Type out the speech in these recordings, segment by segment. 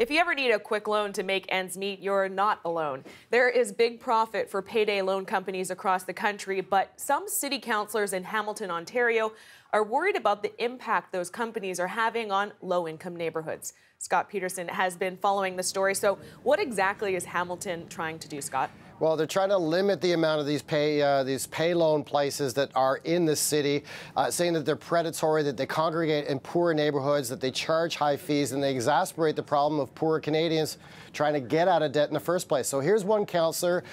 If you ever need a quick loan to make ends meet, you're not alone. There is big profit for payday loan companies across the country, but some city councillors in Hamilton, Ontario, are worried about the impact those companies are having on low-income neighbourhoods. Scott Peterson has been following the story. So what exactly is Hamilton trying to do, Scott? Well, they're trying to limit the amount of these pay loan places that are in the city, saying that they're predatory, that they congregate in poor neighborhoods, that they charge high fees, and they exacerbate the problem of poor Canadians trying to get out of debt in the first place. So here's one councillor,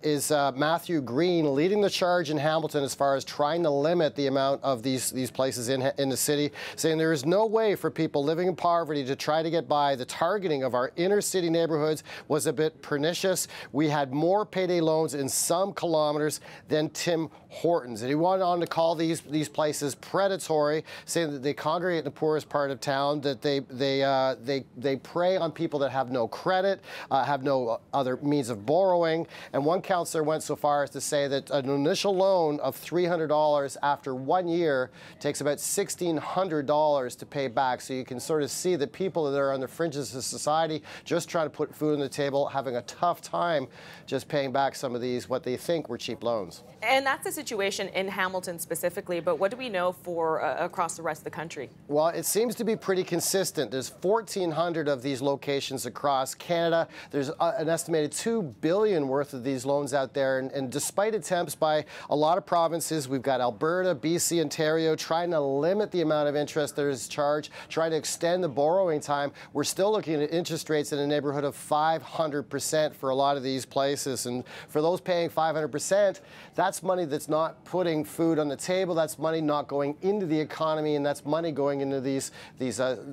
is Matthew Green, leading the charge in Hamilton as far as trying to limit the amount of these places in the city, saying there is no way for people living in poverty to try to get by. The targeting of our inner city neighborhoods was a bit pernicious. We had more payday loans in some kilometers than Tim Hortons, and he went on to call these places predatory, saying that they congregate in the poorest part of town, that they prey on people that have no credit, have no other means of borrowing. And one councillor went so far as to say that an initial loan of $300 after 1 year takes about $1,600 to pay back. So you can sort of see that people that are on the fringes of society, just trying to put food on the table, having a tough time just paying back some of these, what they think were cheap loans. And that's the situation in Hamilton specifically, but what do we know for across the rest of the country? Well, it seems to be pretty consistent. There's 1,400 of these locations across Canada. There's an estimated $2 billion worth of these loans out there, and despite attempts by a lot of provinces, we've got Alberta, BC, Ontario, trying to limit the amount of interest that is charged, trying to extend the borrowing time. We're still looking at interest rates in a neighborhood of 500% for a lot of these places, and for those paying 500%, that's money that's not putting food on the table, that's money not going into the economy, and that's money going into these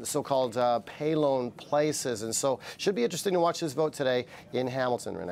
so-called pay loan places. And so should be interesting to watch this vote today in Hamilton, Renee.